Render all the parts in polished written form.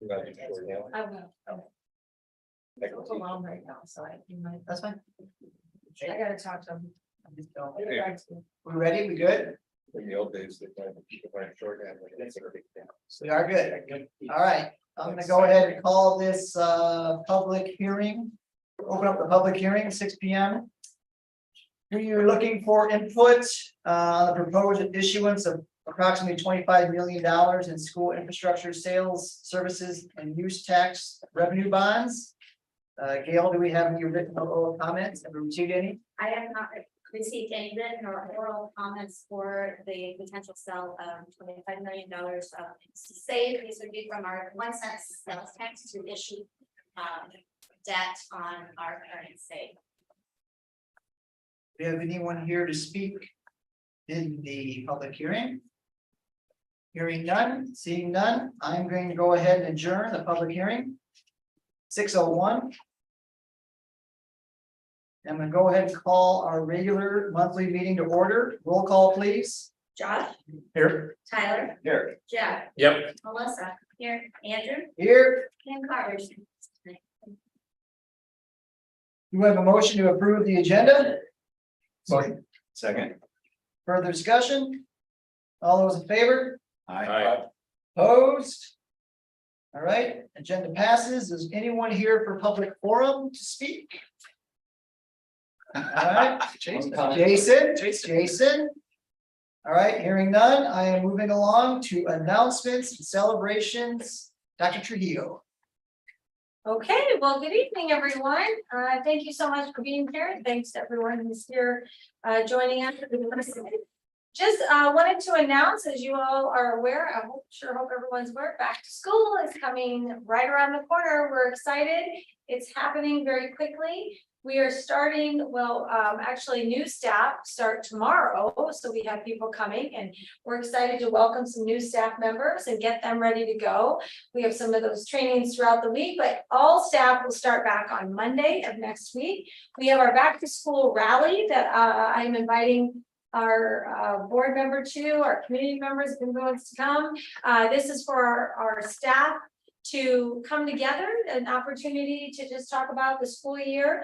I will. It's long right now, so That's fine. I gotta talk to him. We ready? We good? In the old days, they tried to keep it shorthand. We are good. All right, I'm gonna go ahead and call this public hearing. Open up the public hearing, 6 p.m. You're looking for input on the proposed issuance of approximately $25 million in school infrastructure sales, services, and use tax revenue bonds. Gail, do we have any written or oral comments? Have we received any? I have not received any written or oral comments for the potential sale of $25 million of save. These would be from our 1 cent sales tax to issue debt on our current save. Do we have anyone here to speak in the public hearing? Hearing none, seeing none, I'm going to go ahead and adjourn the public hearing. 6:01. I'm going to go ahead and call our regular monthly meeting to order. Roll call, please. Josh, Here. Tyler, Here. Jeff, Yep. Melissa, here, Andrew, Here. and Carter. You have a motion to approve the agenda. Motion. Second. Further discussion? All those in favor? Aye. Opposed? All right, agenda passes. Is anyone here for public forum to speak? All right, Jason. All right, hearing none, I am moving along to announcements and celebrations. Dr. Trujillo. Okay, well, good evening, everyone. Thank you so much for being here. And thanks to everyone who's here joining us. Just wanted to announce, as you all are aware, I sure hope everyone's aware, back to school is coming right around the corner. We're excited. It's happening very quickly. We are starting, actually new staff start tomorrow. So we have people coming and we're excited to welcome some new staff members and get them ready to go. We have some of those trainings throughout the week, but all staff will start back on Monday of next week. We have our back to school rally that I'm inviting our board member to, our community members have been going to come. This is for our staff to come together, an opportunity to just talk about the school year.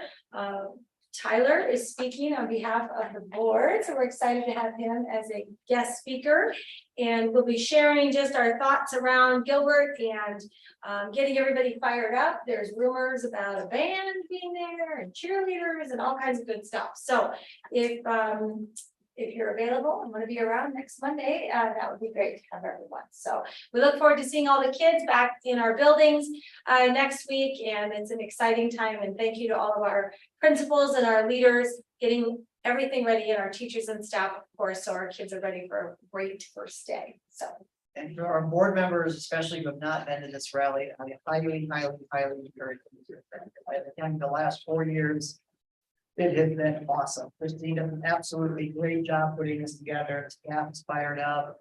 Tyler is speaking on behalf of the board, so we're excited to have him as a guest speaker. And we'll be sharing just our thoughts around Gilbert and getting everybody fired up. There's rumors about a band being there and cheerleaders and all kinds of good stuff. So if you're available and want to be around next Monday, that would be great to have everyone. So we look forward to seeing all the kids back in our buildings next week. And it's an exciting time. And thank you to all of our principals and our leaders getting everything ready, and our teachers and staff, of course, so our kids are ready for a great first day. So. And for our board members, especially who have not been to this rally, I highly encourage you. I've attended the last 4 years. It has been awesome. Christine did an absolutely great job putting this together. Staff is fired up.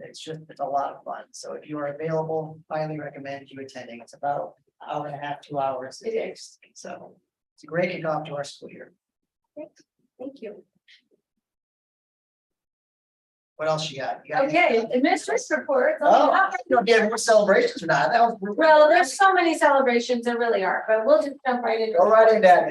It's a lot of fun. So if you are available, highly recommend you attending. It's about an hour and a half, 2 hours. It is. So it's a great kickoff to our school year. Thank you. What else you got? You got Okay, administration reports. Oh, you don't get more celebrations or not? That was Well, there's so many celebrations, there really are, but we'll just jump right into. Go right into that.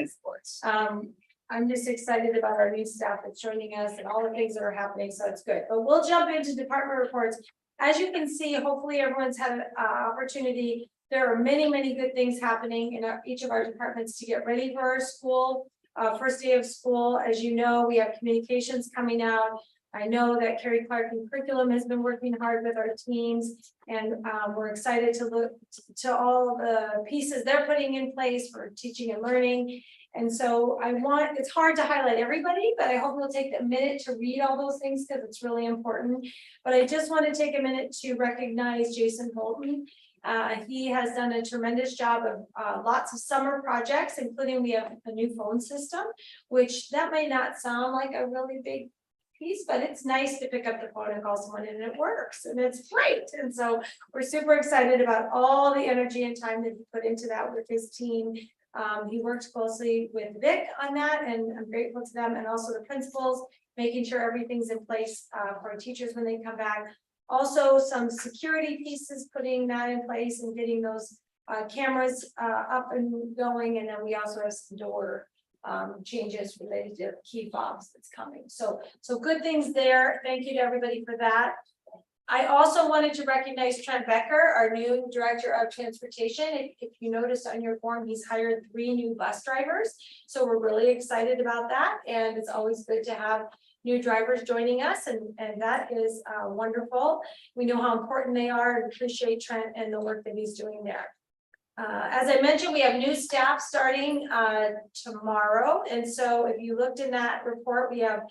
I'm just excited about our new staff that's joining us and all the things that are happening, so it's good. But we'll jump into department reports. As you can see, hopefully everyone's had an opportunity. There are many good things happening in each of our departments to get ready for our school. First day of school, as you know, we have communications coming out. I know that Carrie Clark and curriculum has been working hard with our teams, and we're excited to look to all the pieces they're putting in place for teaching and learning. And so it's hard to highlight everybody, but I hope we'll take a minute to read all those things because it's really important. But I just want to take a minute to recognize Jason Holton. He has done a tremendous job of lots of summer projects, including we have a new phone system, which that may not sound like a really big piece, but it's nice to pick up the phone and call someone and it works and it's great. And so we're super excited about all the energy and time that he put into that with his team. He worked closely with Vic on that, and I'm grateful to them, and also the principals, making sure everything's in place for teachers when they come back. Also, some security pieces, putting that in place and getting those cameras up and going. And then we also have some door changes related to key fobs that's coming. So good things there. Thank you to everybody for that. I also wanted to recognize Trent Becker, our new Director of Transportation. If you noticed on your form, he's hired 3 new bus drivers. So we're really excited about that. And it's always good to have new drivers joining us. And that is wonderful. We know how important they are and appreciate Trent and the work that he's doing there. As I mentioned, we have new staff starting tomorrow. And so if you looked in that report, we have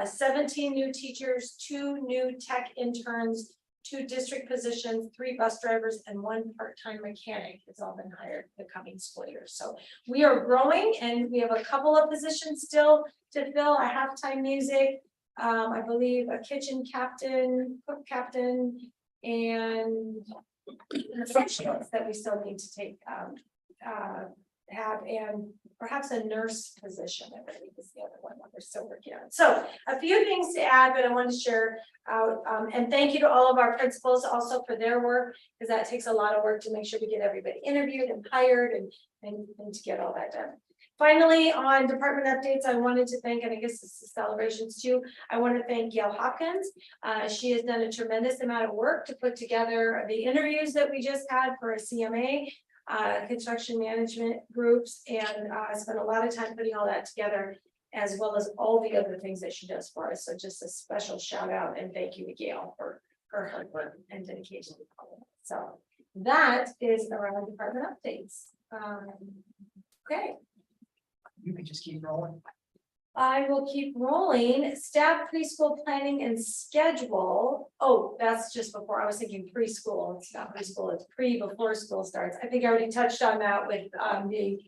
17 new teachers, 2 new tech interns, 2 district positions, 3 bus drivers, and 1 part-time mechanic has all been hired the coming school year. So we are growing, and we have a couple of positions still to fill. A halftime music, I believe a kitchen captain, cook captain, and professionals that we still need to take have, and perhaps a nurse position, I believe is the other one that we're still working on. So a few things to add, but I want to share out, and thank you to all of our principals also for their work, because that takes a lot of work to make sure we get everybody interviewed and hired and to get all that done. Finally, on department updates, I wanted to thank, and I guess this is celebrations too, I want to thank Gail Hopkins. She has done a tremendous amount of work to put together the interviews that we just had for a CMA, construction management groups, and spent a lot of time putting all that together, as well as all the other things that she does for us. So just a special shout out and thank you to Gail for her hard work and dedication. So that is around department updates. Okay. You can just keep rolling. I will keep rolling. Staff preschool planning and schedule. Oh, that's just before. I was thinking preschool. It's not preschool, it's before school starts. I think I already touched on that with the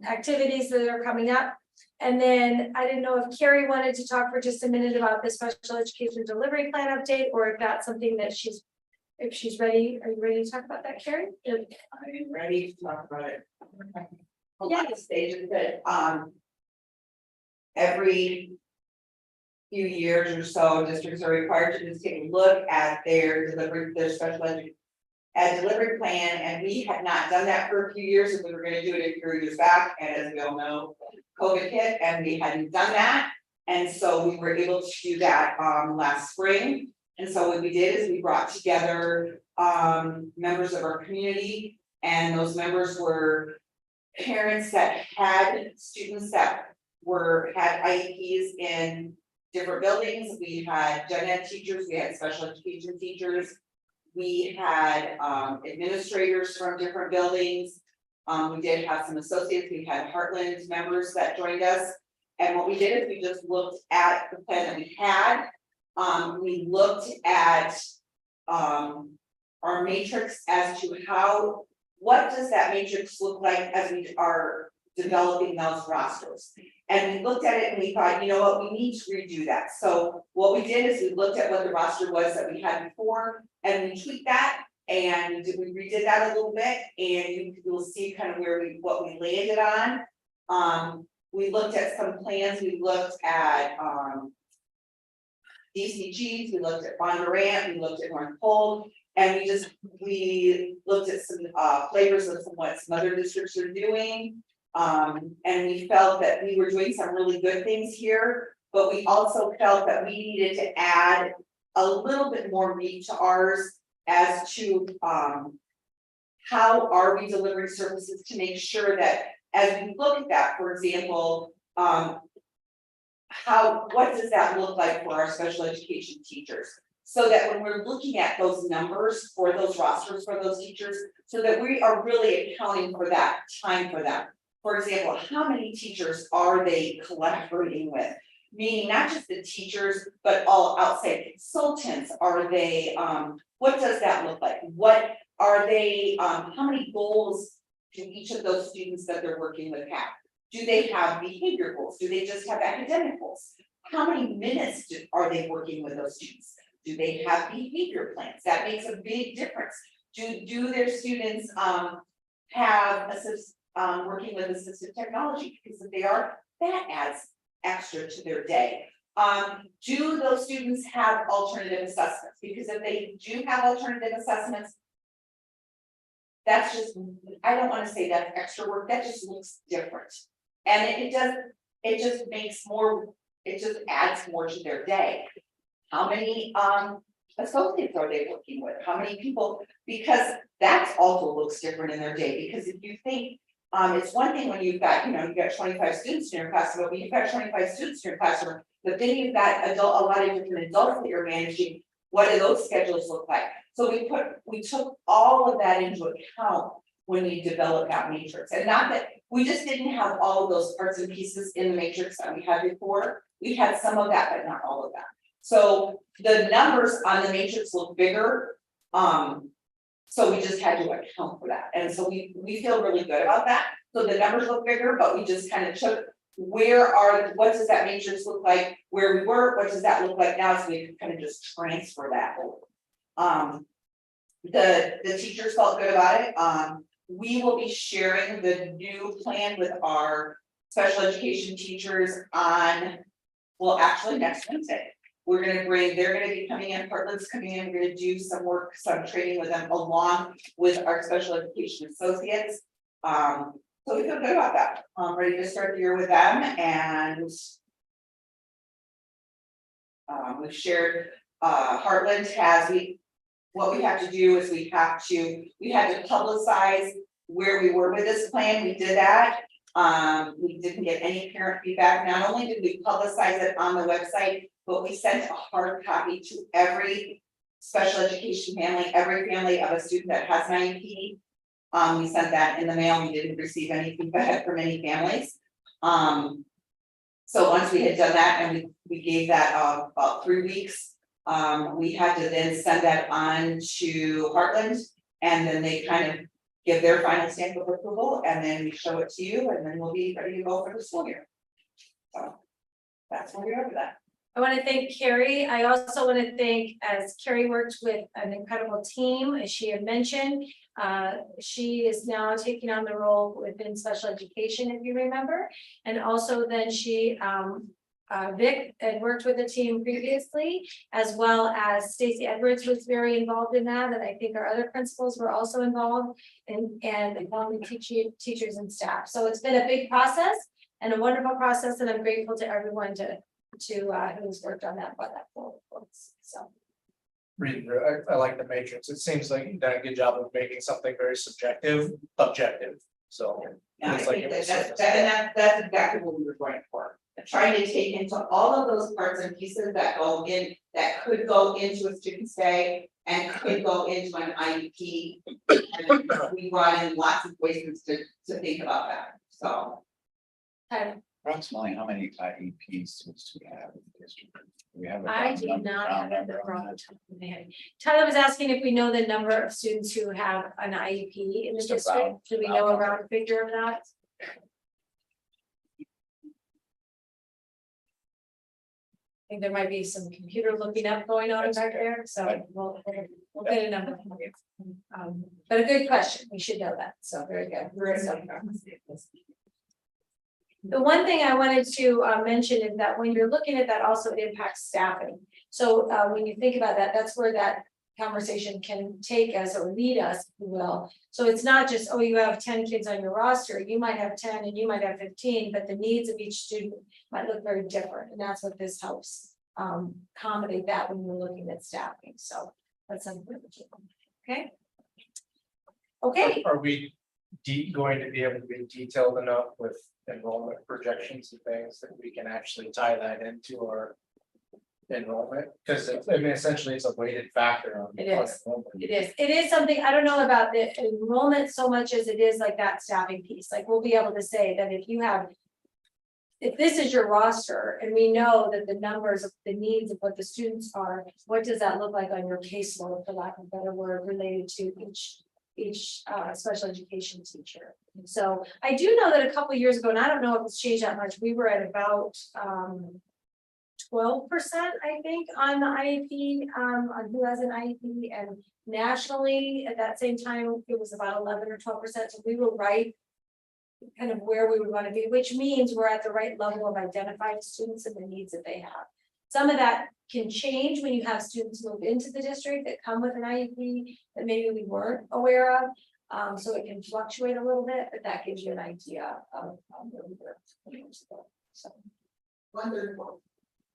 activities that are coming up. And then I didn't know if Carrie wanted to talk for just a minute about the special education delivery plan update, or if that's something that if she's ready. Are you ready to talk about that, Carrie? I'm ready to talk about it. A Yeah. lot of stages that, every few years or so, districts are required to just take a look at their special ed delivery plan, and we had not done that for a few years, and we were gonna do it a few years back, and as we all know, COVID hit, and we hadn't done that. And so we were able to do that last spring. And so what we did is we brought together members of our community, and those members were parents that had students that had IEPs in different buildings. We had gen ed teachers, we had special education teachers, we had administrators from different buildings. We did have some associates, we had Heartland members that joined us. And what we did is we just looked at the plan that we had. We looked at our matrix as to what does that matrix look like as we are developing those rosters. And we looked at it and we thought, you know what, we need to redo that. So what we did is we looked at what the roster was that we had before, and we tweaked that, and we redid that a little bit, and you will see kind of what we landed on. We looked at some plans, we looked at DCGs, we looked at Bondurant, we looked at North Pole, and we looked at some flavors of what some other districts are doing. And we felt that we were doing some really good things here, but we also felt that we needed to add a little bit more meat to ours as to how are we delivering services to make sure that as we look at that, for example, what does that look like for our special education teachers? So that when we're looking at those numbers for those rosters for those teachers, so that we are really accounting for that time for them. For example, how many teachers are they collaborating with? Meaning not just the teachers, but all outside consultants. Are they, what does that look like? What are they, how many goals do each of those students that they're working with have? Do they have behavior goals? Do they just have academic goals? How many minutes are they working with those students? Do they have behavior plans? That makes a big difference. Do their students have working with assistive technology? Because if they are, that adds extra to their day. do those students have alternative assessments? Because if they do have alternative assessments. That's just, I don't wanna say that's extra work, that just looks different. And it just makes more, it just adds more to their day. How many associates are they working with? How many people? Because that also looks different in their day, because if you think, it's one thing when you've got, you've got 25 students in your classroom, but when you've got 25 students in your classroom, but then you've got a lot of different adults that you're managing, what do those schedules look like? So we took all of that into account when we developed that matrix, and not that, we just didn't have all of those parts and pieces in the matrix that we had before. We had some of that, but not all of that. So the numbers on the matrix look bigger. So we just had to account for that. And so we feel really good about that. So the numbers look bigger, but we just kind of took what does that matrix look like where we were, what does that look like now? So we can kind of just transfer that over. The teachers felt good about it. We will be sharing the new plan with our special education teachers on, well, actually next Wednesday. They're gonna be coming in, Portland's coming in, we're gonna do some work, some training with them along with our special education associates. So we feel good about that. Ready to start the year with them, and we've shared, Heartland what we have to do is we had to publicize where we were with this plan. We did that. We didn't get any parent feedback. Not only did we publicize it on the website, but we sent a hard copy to every special education family, every family of a student that has an IEP. We sent that in the mail. We didn't receive any feedback from any families. So once we had done that and we gave that about 3 weeks, we had to then send that on to Heartland, and then they kind of give their final stamp of approval, and then we show it to you, and then we'll be ready to go for the school year. So that's where we are with that. I want to thank Carrie. I also want to thank, as Carrie worked with an incredible team, as she had mentioned, she is now taking on the role within special education, if you remember. And also then Vic had worked with the team previously, as well as Stacey Edwards was very involved in that. And I think our other principals were also involved and involving teachers and staff. So it's been a big process and a wonderful process. And I'm grateful to everyone who's worked on that, brought that forward. So. Reading through, I like the matrix. It seems like you've done a good job of making something very subjective, objective. So And I it's like think it was that's exactly what we were going for. Trying to take into all of those parts and pieces that could go into a student's day and could go into an IEP. And we brought in lots of ways to think about that, so. Approximately how many IEP students do we have in the district? Do we have a I round do number- not round have that number on off the that? top of my head. Tyler was asking if we know the number of students who have an IEP in the Just a district. round- Do we round know a number. round figure of that? I think there might be some computer looking up going on back there, so we'll get a number from you. But a good question, we should know that, so very good. The one thing I wanted to mention is that when you're looking at that, also it impacts staffing. So when you think about that, that's where that conversation can take us or lead us, if you will. So it's not just, oh, you have 10 kids on your roster, you might have 10 and you might have 15, but the needs of each student might look very different. And that's what this helps accommodate that when we're looking at staffing. So that's something. Okay. Okay. Are we going to be able to be detailed enough with enrollment projections and things that we can actually tie that into our enrollment? Because I mean, essentially it's a weighted factor on. It is. enrollment. It is something, I don't know about the enrollment so much as it is like that staffing piece. Like we'll be able to say that if this is your roster and we know that the numbers of the needs of what the students are, what does that look like on your caseload, for lack of a better word, related to each special education teacher. So I do know that a couple of years ago, and I don't know if it's changed that much, we were at about 12%, I think, on the IEP, on who has an IEP, and nationally at that same time, it was about 11 or 12%. So we were right kind of where we would want to be, which means we're at the right level of identifying students and the needs that they have. Some of that can change when you have students move into the district that come with an IEP that maybe we weren't aware of. So it can fluctuate a little bit, but that gives you an idea of where we were. So 134,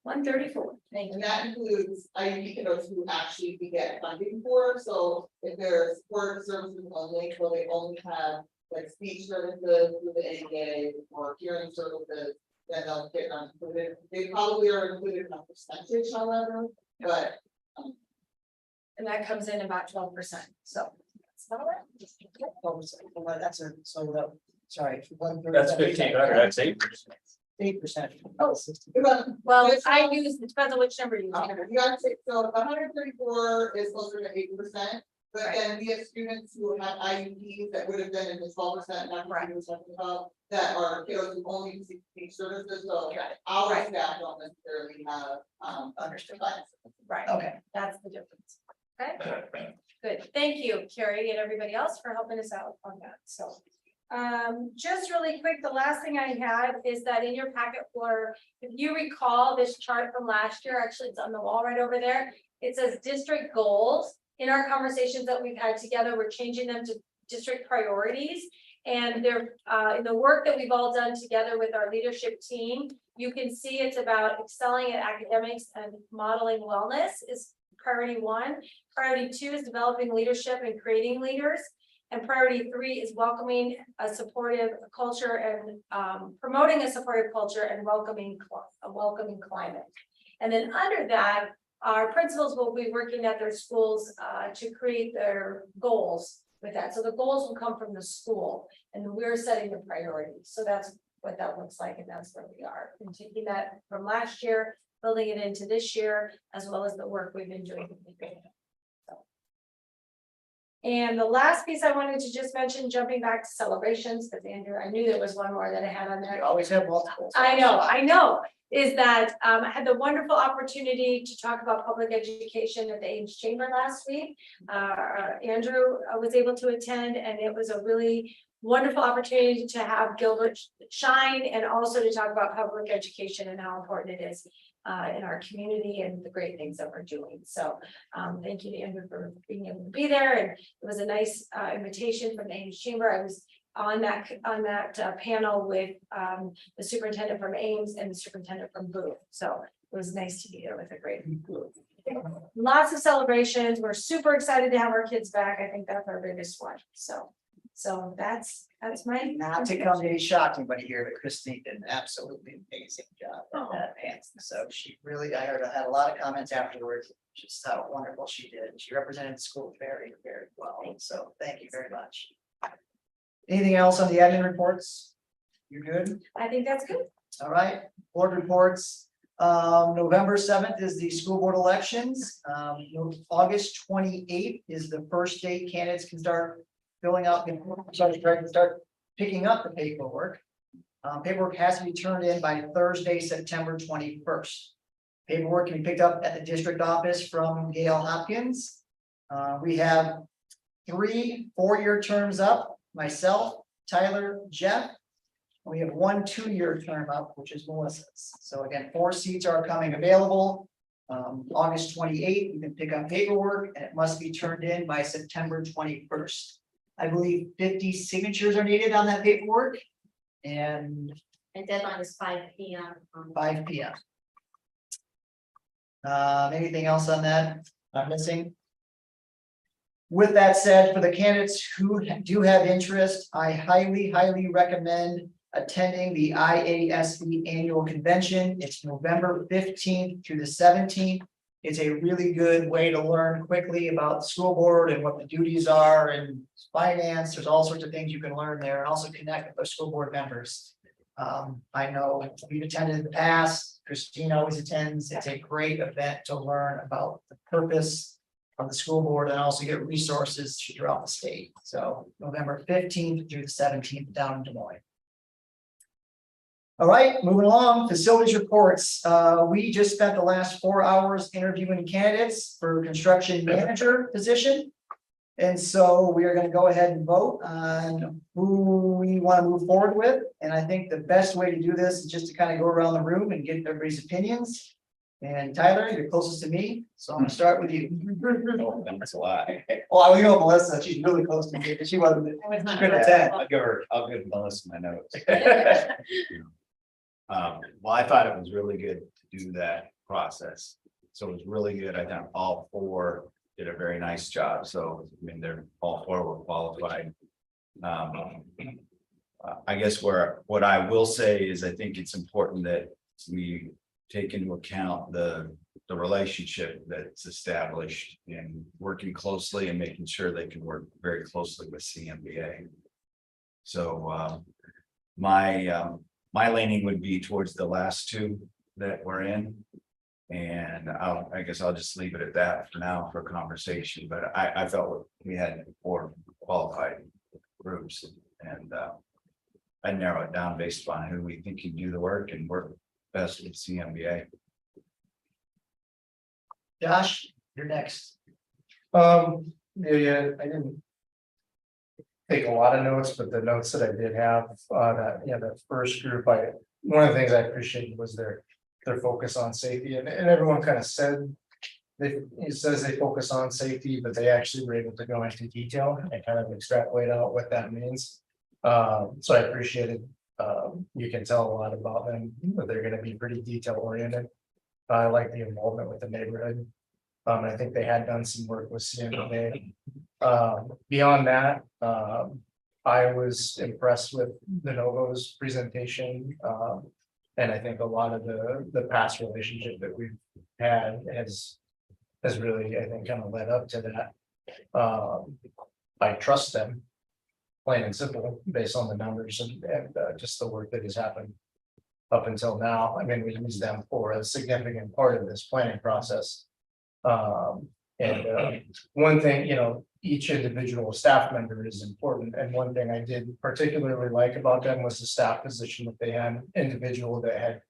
134, thank you. and that includes IEP kiddos who actually we get funding for, so if there's support services only, will they only have like speech services with the ADA or hearing services, then they'll get not included. They probably are included in a percentage, however, but And that comes in about 12%, so. That's about it. Well, that's a, so the, sorry. That's 1,500, that's 8%. 8%. Oh. Well, I use, it depends on which number you use. you gotta say, so 134 is closer to 8%. But Right. then we have students who have IUPs that would have been in the 12% number Right. we were talking about, that are kiddos who only receive speech services, so Right. our Right. staff don't necessarily have, Understood. classes. Right, Okay. that's the difference. Okay, good. Thank you, Carrie, and everybody else for helping us out on that, so. Just really quick, the last thing I had is that in your packet for, if you recall this chart from last year, actually it's on the wall right over there. It says district goals. In our conversations that we've had together, we're changing them to district priorities. And they're, in the work that we've all done together with our leadership team, you can see it's about excelling at academics and modeling wellness is priority 1. Priority 2 is developing leadership and creating leaders. And priority 3 is welcoming a supportive culture and promoting a supportive culture and a welcoming climate. And then under that, our principals will be working at their schools to create their goals with that. So the goals will come from the school and we're setting the priorities. So that's what that looks like. And that's where we are. And taking that from last year, building it into this year, as well as the work we've been doing. And the last piece I wanted to just mention, jumping back to celebrations, because Andrew, I knew there was one more that I had on there. You always have multiple. I know, is that I had the wonderful opportunity to talk about public education at the Ames Chamber last week. Andrew was able to attend, and it was a really wonderful opportunity to have Gilbert shine and also to talk about public education and how important it is in our community and the great things that we're doing. So thank you to Andrew for being able to be there. And it was a nice invitation from the Ames Chamber. I was on that panel with the superintendent from Ames and the superintendent from Booth. So it was nice to be there with a great group. Lots of celebrations. We're super excited to have our kids back. I think that's our biggest one. So that's my. Not to come to any shock to anybody here, but Christine did an absolutely amazing job Oh. at that dance. So she really, I had a lot of comments afterwards, just how wonderful she did. She represented the school very, very well. So thank you very much. Anything else on the admin reports? You're good? I think that's good. All right, board reports. November 7th is the school board elections. August 28th is the first date candidates can start filling out, start picking up the paperwork. Paperwork has to be turned in by Thursday, September 21st. Paperwork can be picked up at the district office from Gail Hopkins. We have 3 4-year terms up, myself, Tyler, Jeff. We have 1 2-year term up, which is Melissa's. So again, 4 seats are coming available. August 28th, you can pick up paperwork and it must be turned in by September 21st. I believe 50 signatures are needed on that paperwork. And And deadline is 5 p.m. 5 p.m. Anything else on that I'm missing? With that said, for the candidates who do have interest, I highly recommend attending the IASB annual convention. It's November 15th through the 17th. It's a really good way to learn quickly about the school board and what the duties are and finance. There's all sorts of things you can learn there and also connect with the school board members. I know we've attended in the past. Christine always attends. It's a great event to learn about the purpose of the school board and also get resources throughout the state. So November 15th through the 17th down in Des Moines. All right, moving along, facilities reports. We just spent the last 4 hours interviewing candidates for construction manager position. And so we are going to go ahead and vote on who we want to move forward with. And I think the best way to do this is just to kind of go around the room and get everybody's opinions. And Tyler, you're closest to me, so I'm gonna start with you. Oh, that's a lie. Well, I was going Melissa, she's really close to me, but she wasn't, she couldn't attend. I'll give Melissa my notes. Well, I thought it was really good to do that process. So it was really good. I thought all four did a very nice job. So, I mean, they're all four were qualified. I guess what I will say is I think it's important that we take into account the relationship that's established in working closely and making sure they can work very closely with CMBA. So my leaning would be towards the last two that we're in. And I guess I'll just leave it at that for now for conversation, but I felt we had four qualified groups and I narrow it down based on who we think can do the work and work best with CMBA. Josh, you're next. Yeah, I didn't. Take a lot of notes, but the notes that I did have, that first group, one of the things I appreciated was their focus on safety and everyone kind of said. It says they focus on safety, but they actually were able to go into detail and kind of extrapolate out what that means. So I appreciated, you can tell a lot about them, but they're gonna be pretty detail oriented. I like the involvement with the neighborhood. I think they had done some work with CMBA. Beyond that, I was impressed with the Novo's presentation. And I think a lot of the past relationship that we've had has really, I think, kind of led up to that. I trust them, plain and simple, based on the numbers and just the work that has happened up until now. I mean, we use them for a significant part of this planning process. One thing, each individual staff member is important. And one thing I did particularly like about them was the staff position that they had, individual that had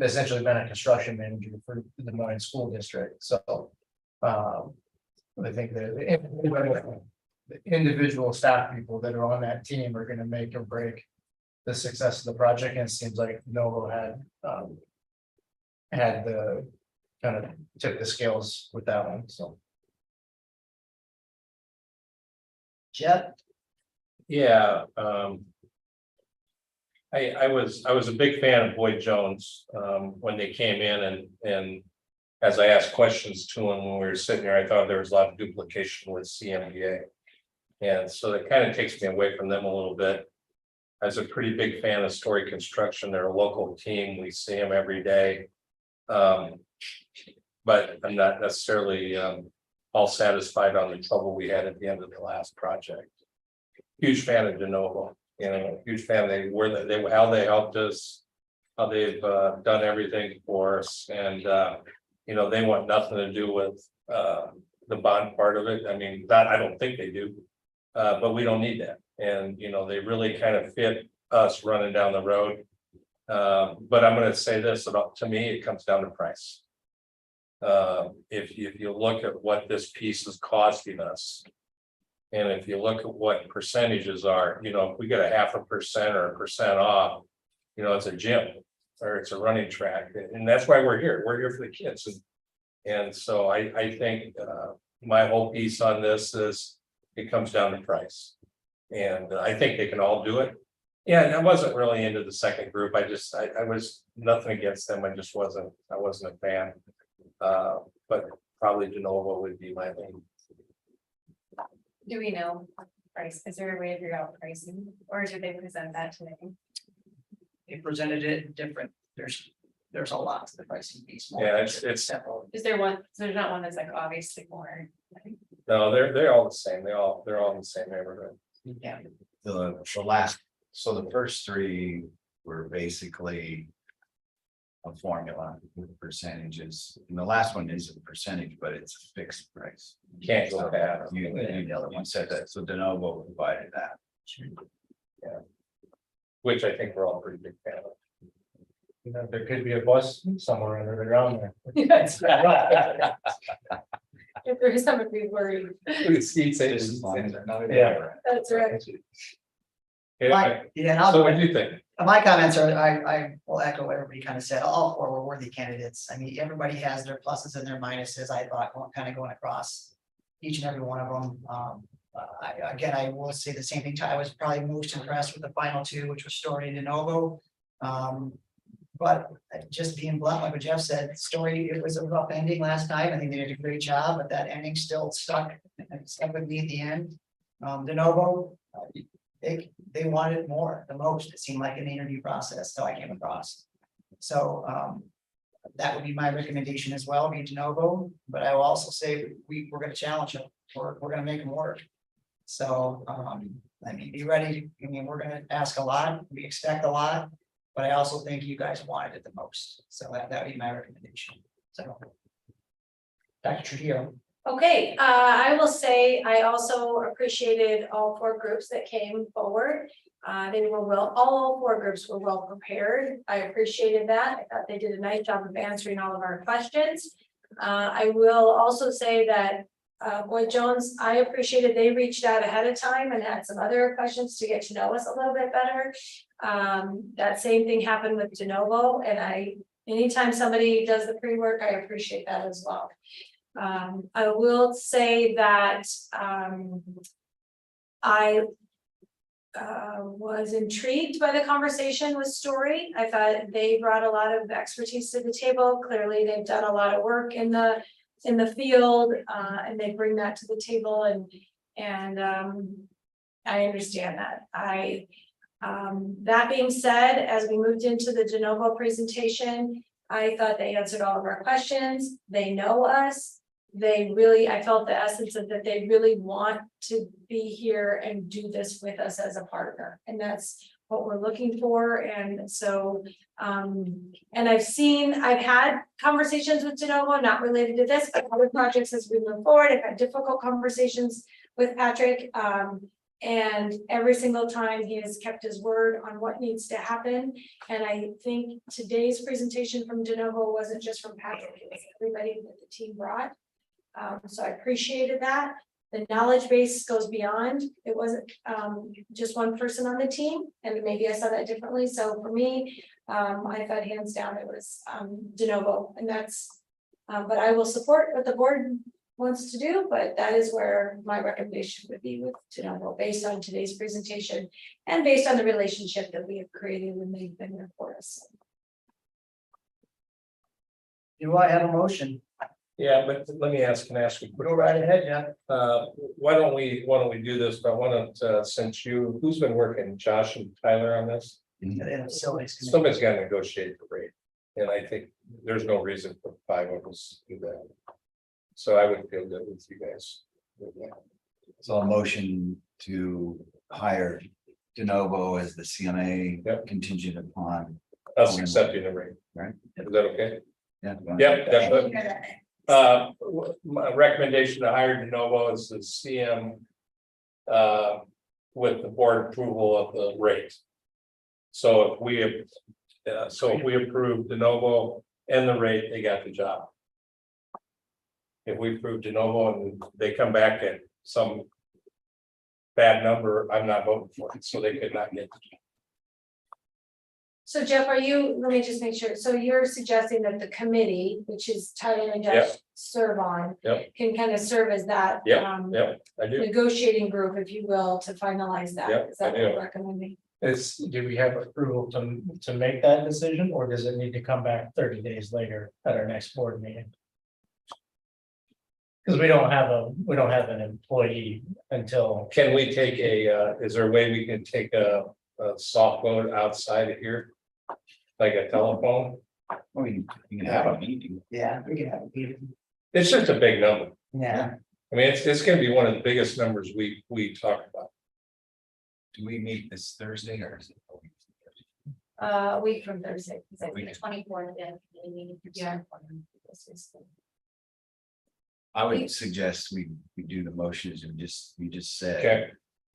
essentially been a construction manager for the Des Moines School District. So I think the individual staff people that are on that team are going to make or break the success of the project. And it seems like Novo had the kind of took the scales with that one. So Jeff, Yeah, I was a big fan of Boyd Jones when they came in and as I asked questions to him when we were sitting there, I thought there was a lot of duplication with CMBA. And so that kind of takes me away from them a little bit. I was a pretty big fan of Story Construction. They're a local team. We see them every day. But I'm not necessarily all satisfied on the trouble we had at the end of the last project. Huge fan of De Novo, huge fan. How they helped us, how they've done everything for us, and they want nothing to do with the bond part of it. I mean, that I don't think they do, but we don't need that. And they really kind of fit us running down the road. But I'm going to say this about, to me, it comes down to price. If you look at what this piece is costing us, and if you look at what percentages are, if we get a 0.5% or 1% off, it's a gym or it's a running track, and that's why we're here. We're here for the kids, and so I think my whole piece on this is it comes down to price, and I think they can all do it. Yeah, and I wasn't really into the second group. I was nothing against them. I wasn't a fan. But probably De Novo would be my main. Do we know price? Is there a way to figure out pricing, or did they present that today? they presented it different. There's a lot to the pricing piece. Yeah, it's several. Is there one, so there's not one that's like obviously more? no, they're all the same. They're all in the same neighborhood. Yeah. So the first three were basically a formula with percentages, and the last one is a percentage, but it's a fixed price. Can't go past. The other one said that, so De Novo provided that. Which I think we're all pretty big fan of. There could be a bus somewhere under the ground there. If there's somebody be worried, Just as long as they're not- Yeah. that's right. Okay, Mike, yeah, and I'll so go what ahead. do you think? My comments are, I will echo what everybody kind of said, all four were worthy candidates. I mean, everybody has their pluses and their minuses, I thought, kind of going across each and every one of them. I will say the same thing, I was probably most impressed with the final two, which were Story and DeNovo. But just being blunt, like what Jeff said, Story, it was a rough ending last night, I think they did a great job, but that ending still stuck with me at the end. DeNovo, they wanted more, the most, it seemed like in the interview process, so I came across. So, that would be my recommendation as well, be de novo, but I will also say we're gonna challenge them, we're gonna make them work. So, I mean, be ready, I mean, we're gonna ask a lot, we expect a lot, but I also think you guys wanted it the most, so that would be my recommendation, so. Dr. Trujillo. Okay, I will say I also appreciated all four groups that came forward. All four groups were well prepared. I appreciated that. I thought they did a nice job of answering all of our questions. I will also say that Boyd Jones, I appreciated they reached out ahead of time and had some other questions to get to know us a little bit better. That same thing happened with DeNovo, and anytime somebody does the pre-work, I appreciate that as well. I will say that I was intrigued by the conversation with Story. I thought they brought a lot of expertise to the table. Clearly, they've done a lot of work in the field, and they bring that to the table, and I understand that. That being said, as we moved into the de novo presentation, I thought they answered all of our questions. They know us. I felt the essence of that they really want to be here and do this with us as a partner. And that's what we're looking for. And so, and I've had conversations with de novo, not related to this, but other projects as we move forward. I've had difficult conversations with Patrick. And every single time he has kept his word on what needs to happen. And I think today's presentation from de novo wasn't just from Patrick, it was everybody that the team brought. So I appreciated that. The knowledge base goes beyond. It wasn't just one person on the team, and maybe I saw that differently. So for me, I thought hands down it was de novo, and that's. But I will support what the board wants to do, but that is where my recommendation would be with de novo, based on today's presentation and based on the relationship that we have created when they've been there for us. Do I have a motion? Yeah, but let me can I ask you, Go right ahead, Jeff. why don't we do this, but since who's been working, Josh and Tyler on this? Somebody's got to negotiate the rate, and I think there's no reason for 5 of us to do that. So I would feel good with you guys. So a motion to hire de novo as the CMA contingent upon Us accepting the rate. Right. Is that okay? Yeah. Yep, definitely. My recommendation to hire de novo is the CM. With the board approval of the rate. So if we approve de novo and the rate, they got the job. If we approve de novo and they come back at some bad number, I'm not voting for it, so they could not get the job. So Jeff, let me just make sure, so you're suggesting that the committee, which is Tyler and Jeff serve on, can kind of serve as that I do. negotiating group, if you will, to finalize that? Yep, Is that I what do. you're recommending? Do we have approval to make that decision, or does it need to come back 30 days later at our next board meeting? Because we don't have an employee until. Can we take is there a way we can take a soft vote outside of here? Like a telephone? Well, you can have a meeting. Yeah, we can have a meeting. It's just a big number. Yeah. I mean, it's gonna be one of the biggest numbers we talk about. Do we meet this Thursday or is it? A week from Thursday. So the 24th, Yeah. I would suggest we do the motions and we just said. Okay,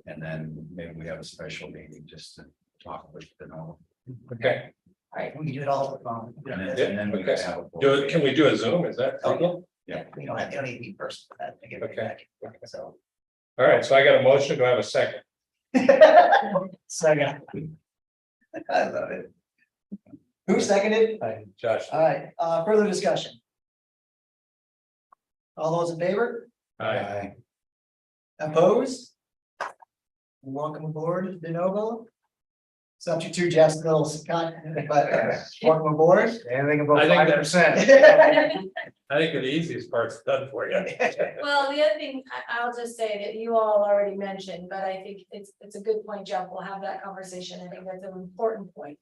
And then maybe we have a special meeting just to talk with the normal. okay. All right, we can do it all. And then we Okay. have. Can we do a Zoom? Is that legal? Yeah. We don't have any meet person for that. to get it Okay. back. So. All right, so I got a motion. Do I have a second? Second. I love it. Who seconded? Josh. All right, further discussion. All those in favor? Aye. Opposed? Welcome aboard, De Novo. Subject to Jeff's little cut, but welcome aboard. Anything above I think 5%. I think the easiest part's done for you. Well, the other thing, I'll just say that you all already mentioned, but I think it's a good point, Jeff. We'll have that conversation. I think that's an important point.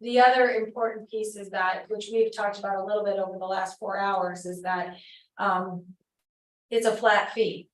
The other important piece is that, which we've talked about a little bit over the last 4 hours, is that it's a flat fee.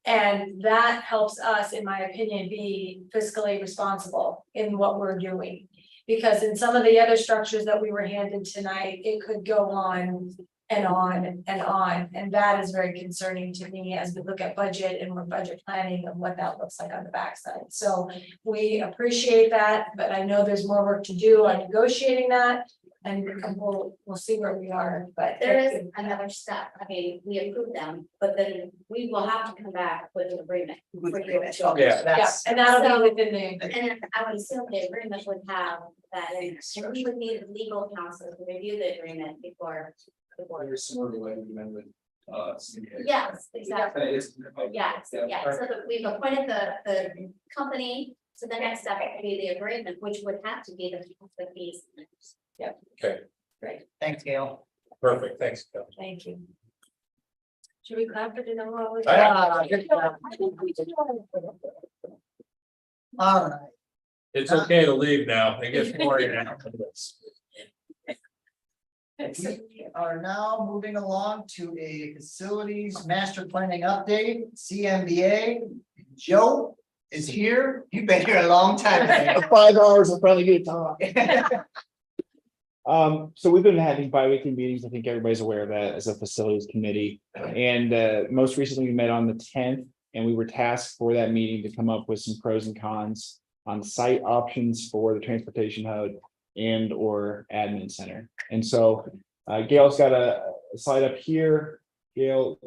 And that helps us, in my opinion, be fiscally responsible in what we're doing. Because in some of the other structures that we were handed tonight, it could go on and on and on. And that is very concerning to me as we look at budget and we're budget planning and what that looks like on the backside. So we appreciate that, but I know there's more work to do on negotiating that. And we'll see where we are, but There is another step. I mean, we approve them, but then we will have to come back with an agreement. for you. Yeah. yeah, and that'll be within the. And I would assume the agreement would have that, and we would need legal counsel to review the agreement before. Similar to what you meant with, Yes, exactly. Yes, yeah, so that we've appointed the company, so the next step would be the agreement, which would have to be the fees. Okay, Thanks, Gail. perfect, thanks. Bill. Thank you. Should we clap for the number? Good job. All right, It's okay to leave now, it gets boring after this. we are now moving along to a facilities master planning update, CMBA. Joe is here. You've been here a long time. 5 hours, I'll probably get to talk. So we've been having bi-weekly meetings. I think everybody's aware of that as a facilities committee. And most recently we met on the 10th and we were tasked for that meeting to come up with some pros and cons on site options for the transportation hub and or admin center. And so Gail's got a slide up here. Gail,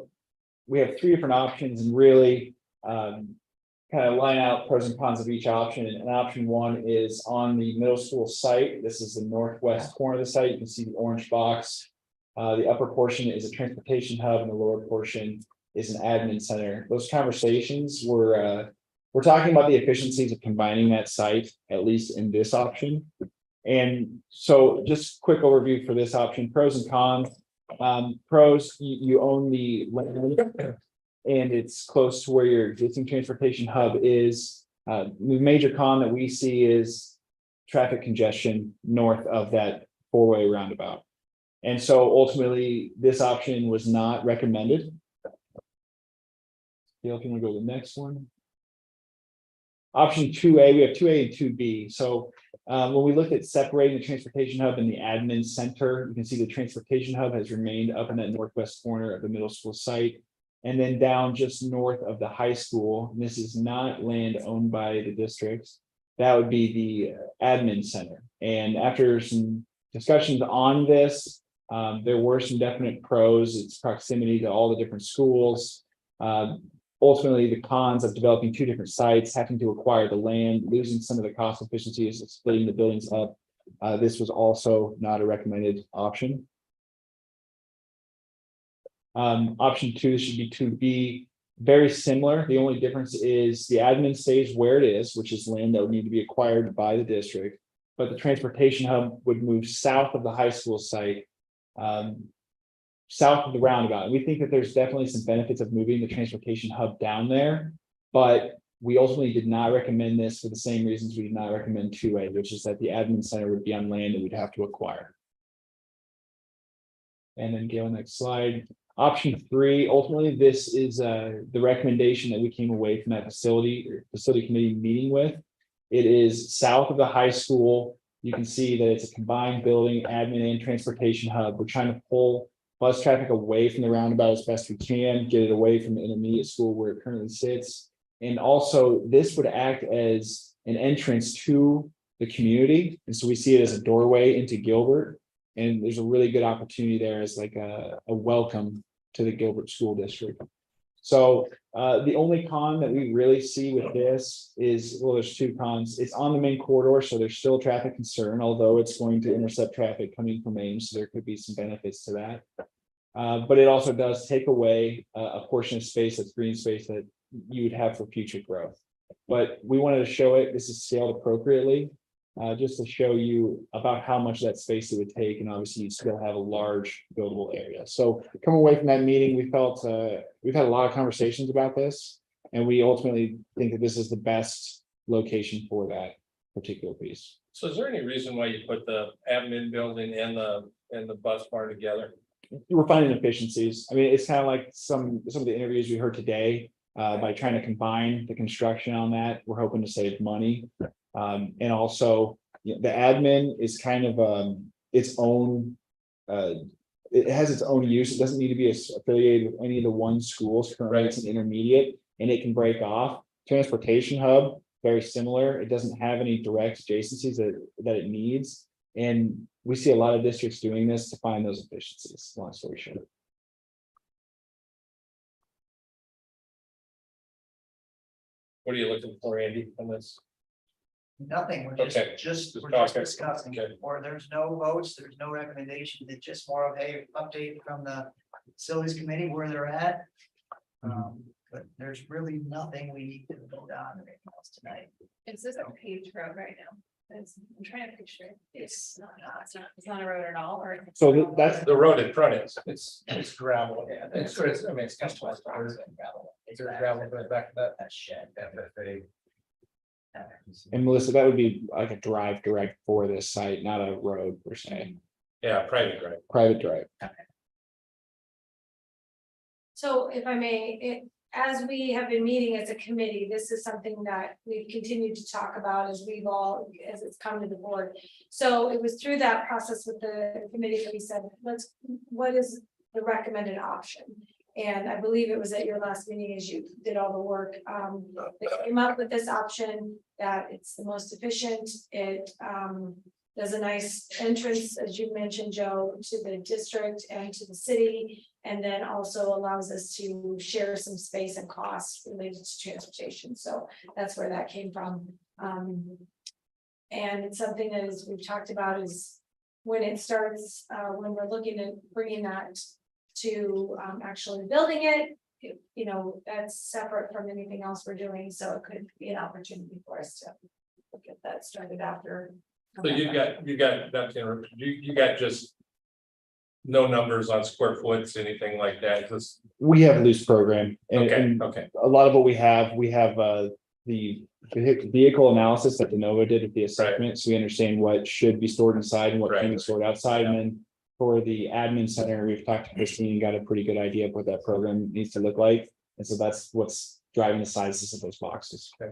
we have 3 different options and really kind of line out pros and cons of each option. And option 1 is on the middle school site. This is the northwest corner of the site. You can see the orange box. The upper portion is a transportation hub and the lower portion is an admin center. Those conversations we're talking about the efficiencies of combining that site, at least in this option. And so just quick overview for this option, pros and cons. Pros, you own the land and it's close to where your existing transportation hub is. The major con that we see is traffic congestion north of that 4-way roundabout. And so ultimately, this option was not recommended. Gail, can we go to the next one? Option 2A, we have 2A and 2B. So when we looked at separating the transportation hub and the admin center, you can see the transportation hub has remained up in that northwest corner of the middle school site. And then down just north of the high school, and this is not land owned by the districts, that would be the admin center. And after some discussions on this, there were some definite pros. It's proximity to all the different schools. Ultimately, the cons of developing 2 different sites, having to acquire the land, losing some of the cost efficiencies of splitting the buildings up. This was also not a recommended option. Option 2 should be 2B, very similar. The only difference is the admin stays where it is, which is land that would need to be acquired by the district, but the transportation hub would move south of the high school site, south of the roundabout. And we think that there's definitely some benefits of moving the transportation hub down there, but we ultimately did not recommend this for the same reasons we did not recommend 2A, which is that the admin center would be on land that we'd have to acquire. And then Gail, next slide. Option 3, ultimately, this is the recommendation that we came away from that facility committee meeting with. It is south of the high school. You can see that it's a combined building, admin and transportation hub. We're trying to pull bus traffic away from the roundabout as best we can, get it away from the intermediate school where it currently sits. And also, this would act as an entrance to the community. And so we see it as a doorway into Gilbert. And there's a really good opportunity there as like a welcome to the Gilbert School District. So the only con that we really see with this is, well, there's two cons. It's on the main corridor, so there's still traffic concern, although it's going to intercept traffic coming from Ames, so there could be some benefits to that. But it also does take away a portion of space, that's green space that you would have for future growth. But we wanted to show it, this is scaled appropriately, just to show you about how much that space it would take, and obviously you still have a large buildable area. So come away from that meeting, we felt, we've had a lot of conversations about this, and we ultimately think that this is the best location for that particular piece. So is there any reason why you put the admin building and the bus bar together? We're finding efficiencies. I mean, it's kind of like some of the interviews we heard today, by trying to combine the construction on that, we're hoping to save money. And also, the admin is kind of its own, it has its own use. It doesn't need to be affiliated with any of the one schools. Currently, it's an intermediate, and it can break off. Transportation hub, very similar. It doesn't have any direct adjacencies that it needs. And we see a lot of districts doing this to find those efficiencies, long story short. What are you looking for, Andy, on this? Nothing, we're Okay, just just we're just talking. discussing, Okay. or there's no votes, there's no recommendation, it's just more of a update from the facilities committee where they're at. But there's really nothing we need to vote on or anything else tonight. Is this a paved road right now? I'm trying to picture. It's not a road at all, or. So that's The road in front is, It's gravel, yeah, it's, I mean, it's customized. Is there gravel going back to that? That shed. FFA. And Melissa, that would be like a drive direct for this site, not a road per se, yeah, private drive. private drive. So if I may, as we have been meeting as a committee, this is something that we've continued to talk about as it's come to the board. So it was through that process with the committee that we said, what is the recommended option? And I believe it was at your last meeting as you did all the work, that came up with this option, that it's the most efficient. It does a nice entrance, as you mentioned, Joe, to the district and to the city. And then also allows us to share some space and costs related to transportation. So that's where that came from. And it's something that is, we've talked about is when it starts, when we're looking at bringing that to actually building it, you know, that's separate from anything else we're doing. So it could be an opportunity for us to get that started after. So you got just no numbers on square foots, anything like that, just, We have a loose program, and okay, a lot of what we have the vehicle analysis that DeNovo did with the assessment, so we understand what should be stored inside and what can be Right. stored outside, and then for the admin center, we've talked to Christine and got a pretty good idea of what that program needs to look like, and so that's what's driving the sizes of those boxes. I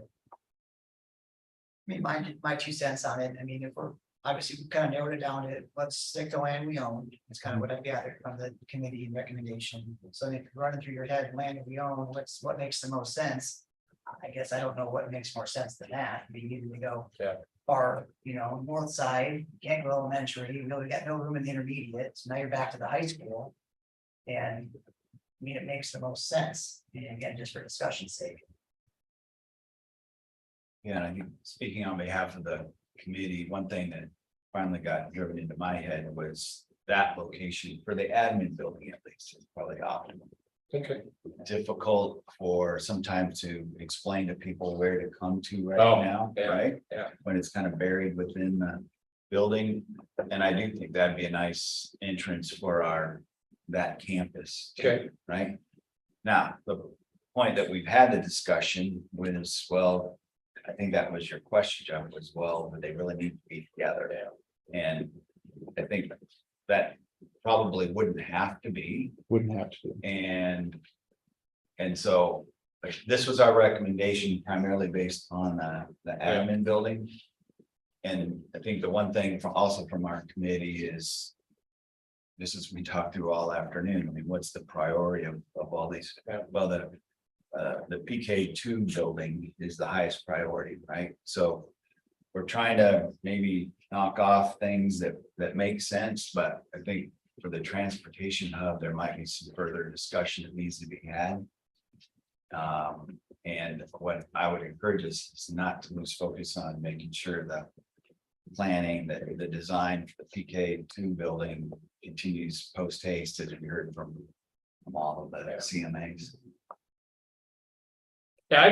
mean, my 2 cents on it, I mean, if we're, obviously, we kind of narrowed it down to, let's stick to land we own, it's kind of what I gathered from the committee recommendation. So if you're running through your head, land we own, what makes the most sense? I guess I don't know what makes more sense than that, we need to go. Yeah. Far, north side, can't go elementary, you really got no room in the intermediate, so now you're back to the high school. And I mean, it makes the most sense, and again, just for discussion's sake. Yeah, and I think speaking on behalf of the committee, one thing that finally got driven into my head was that location for the admin building, at least, is probably optimal. okay. Difficult for sometimes to explain to people where to come to right Oh, now, yeah, right? yeah. When it's kind of buried within the building, and I do think that'd be a nice entrance for that campus. Okay. Right? Now, the point that we've had the discussion was, well, I think that was your question, John, was, well, do they really need to be together? And I think that probably wouldn't have to be. Wouldn't have to be. And so like, this was our recommendation primarily based on the admin building. And I think the one thing from our committee is this is, we talked through all afternoon. I mean, what's the priority of all these? Well, the PK2 building is the highest priority, right? So we're trying to maybe knock off things that make sense, but I think for the transportation hub, there might be some further discussion that needs to be had. And what I would encourage us is not to lose focus on making sure that planning, that the design for the PK2 building continues post haste, as we heard from all of the CMAs. Yeah, I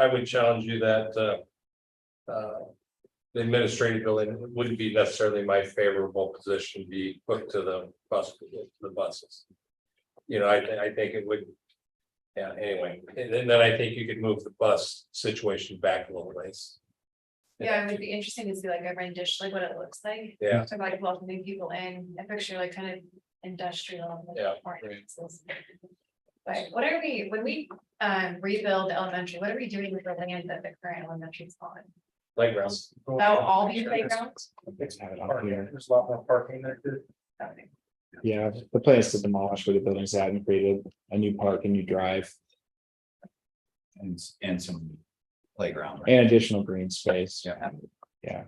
would challenge you that, the administrative building wouldn't be necessarily my favorable position to be put to the buses. You know, I think it would. Yeah, anyway, and then I think you could move the bus situation back a little ways. Yeah, it would be interesting to see like a rendition, like what it looks like. Yeah. So like welcoming people in, I picture like kind of industrial. like, Yeah. apartments. But what are we, when we rebuild the elementary, what are we doing with the land that the current elementary is on? Playgrounds. That'll all be playgrounds? Let's have it on here. There's a lot more parking there too. Yeah, the plan is to demolish where the building's at and create a new park, a new drive, And some playground. right? and additional green space. Yeah. Yeah.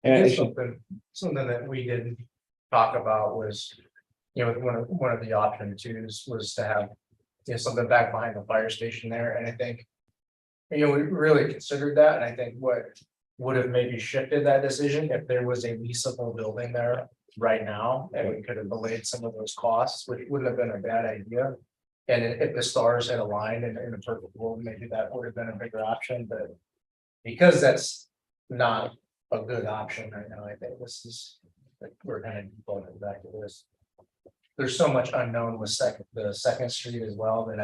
And And it's it should- something that we didn't talk about was, you know, one of the option twos was to have, you know, something back behind the fire station there, and I think. You know, we really considered that, and I think what would have maybe shifted that decision if there was a leasable building there right now, and we could have delayed some of those costs, which wouldn't have been a bad idea. And if the stars had aligned in a perfect world, maybe that would have been a bigger option, but because that's not a good option right now, I think this is, like, we're kind of going back to this. There's so much unknown with the second street as well that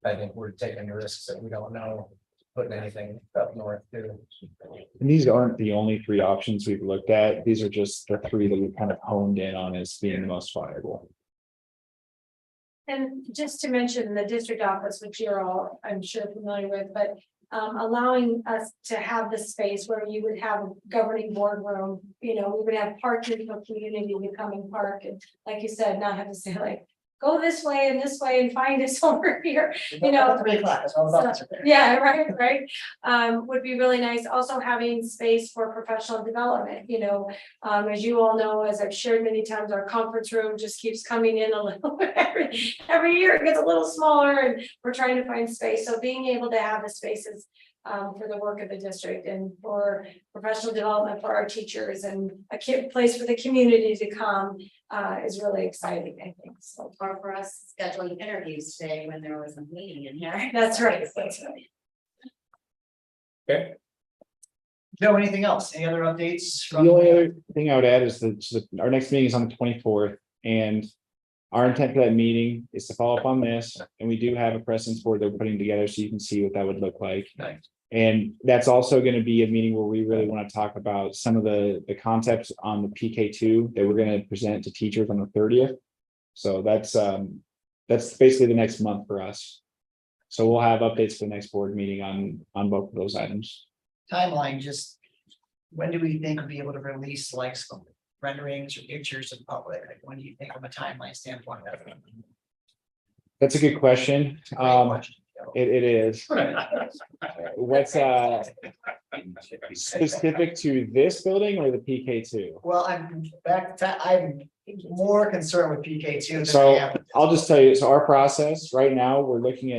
I think we're taking risks that we don't know, putting anything up north too. And these aren't the only three options we've looked at. These are just the three that we've kind of honed in on as being the most viable. And just to mention the district office, which you're all, I'm sure familiar with, but allowing us to have the space where you would have a governing boardroom, you know, we would have parking for community to come and park, and like you said, not have to say like, go this way and find us over here, you know. 3 o'clock, that's all about. Yeah, right. Would be really nice. Also having space for professional development, you know. As you all know, as I've shared many times, our conference room just keeps coming in a little bit every year. It gets a little smaller, and we're trying to find space. So being able to have the spaces for the work of the district and for professional development for our teachers and a place for the community to come is really exciting, I think. So Or for us scheduling interviews today when there was a meeting in here. that's right. That's right. Okay, Joe, anything else? Any other updates from? The only other thing I would add is that our next meeting is on the 24th, and our intent for that meeting is to follow up on this, and we do have a precedence board that we're putting together so you can see what that would look like. Nice. And that's also going to be a meeting where we really want to talk about some of the concepts on the PK2 that we're going to present to teachers on the 30th. So that's basically the next month for us. So we'll have updates for the next board meeting on both of those items. Timeline, just when do we think we'll be able to release like some renderings or pictures in public? Like, when do you think from a timeline standpoint? That's a good question. Great question, Joe. It is. What's specific to this building or the PK2? Well, I'm more concerned with PK2. So I'll just tell you, so our process right now, we're looking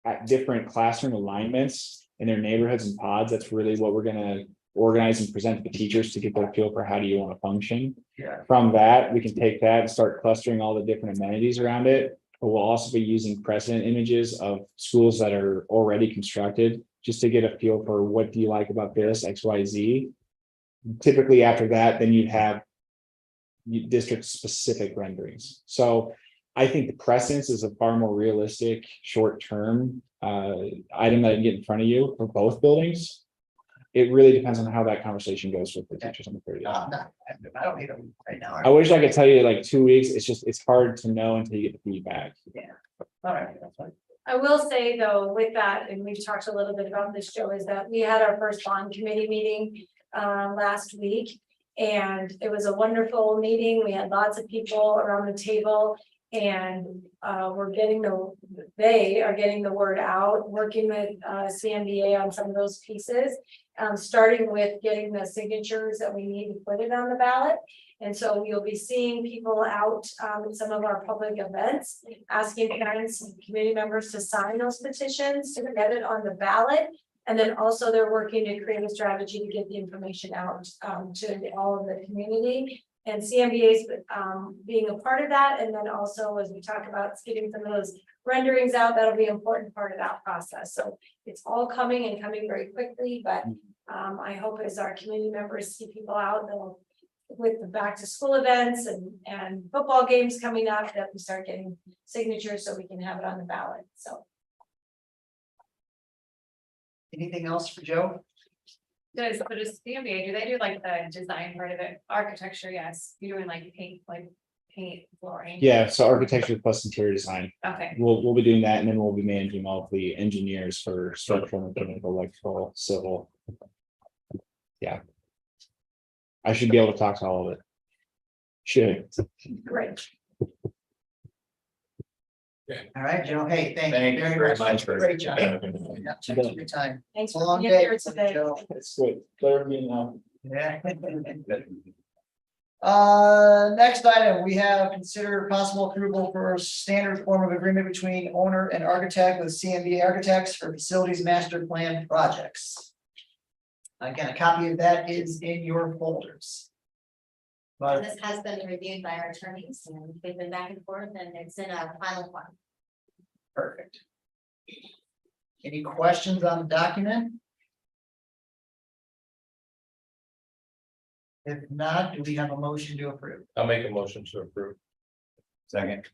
at different classroom alignments in their neighborhoods and pods. That's really what we're gonna organize and present to the teachers to get their feel for how do you want to function. Yeah. From that, we can take that and start clustering all the different amenities around it. But we'll also be using precedent images of schools that are already constructed, just to get a feel for what do you like about this, X, Y, Z. Typically after that, then you'd have district specific renderings. So I think the precedence is a far more realistic, short-term item that I can get in front of you for both buildings. It really depends on how that conversation goes with the teachers on the 30th. I don't need them right now. I wish I could tell you like 2 weeks. It's hard to know until you get the feedback. All right, that's fine. I will say though, with that, and we've talked a little bit about this, Joe, is that we had our first bond committee meeting last week. And it was a wonderful meeting. We had lots of people around the table. And they are getting the word out, working with CMBA on some of those pieces. Starting with getting the signatures that we need to put it on the ballot. And so you'll be seeing people out in some of our public events, asking parents and community members to sign those petitions to get it on the ballot. And then also they're working to create a strategy to get the information out to all of the community. And CMBA's being a part of that. And then also, as we talk about getting some of those renderings out, that'll be an important part of that process. So it's all coming and coming very quickly, but I hope as our community members see people out, they'll with the back to school events and football games coming up, that we start getting signatures so we can have it on the ballot. So Anything else for Joe? Does CMBA, do they do like the design part of it? Architecture, yes. You're doing like paint, flooring. Yeah, so architecture plus interior design. Okay, We'll be doing that, and then we'll be managing all of the engineers for structural, mechanical, electrical, civil. Yeah. I should be able to talk to all of it. Should. great. All right, Joe, hey, thank Thank you you very very much. much for- Great job. Yeah, thanks for your time. Thanks It's a for long being day, here today. Joe. It's good. Better be now. Yeah. Next item, we have considered possible approval for standard form of agreement between owner and architect with CMB Architects for facilities master plan projects. Again, a copy of that is in your folders. And But this has been reviewed by our attorneys and they've been back and forth and it's in a final form. perfect. Any questions on the document? If not, do we have a motion to approve? I'll make a motion to approve. Second.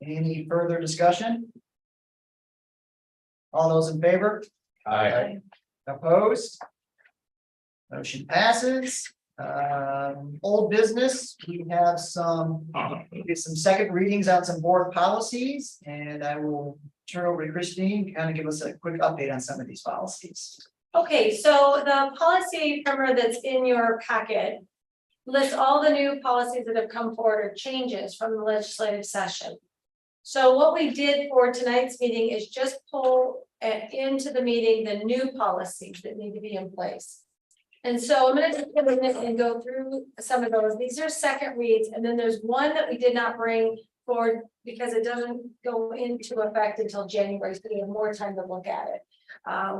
Any further discussion? All those in favor? Aye. Opposed? Motion passes. Old business, we have some second readings on some board policies, and I will turn over to Christine to kind of give us a quick update on some of these policies. Okay, so the policy primer that's in your packet lists all the new policies that have come forward or changes from the legislative session. So what we did for tonight's meeting is just pull into the meeting the new policies that need to be in place. And so I'm going to take a minute and go through some of those. These are second reads, and then there's one that we did not bring forward because it doesn't go into effect until January, so we have more time to look at it,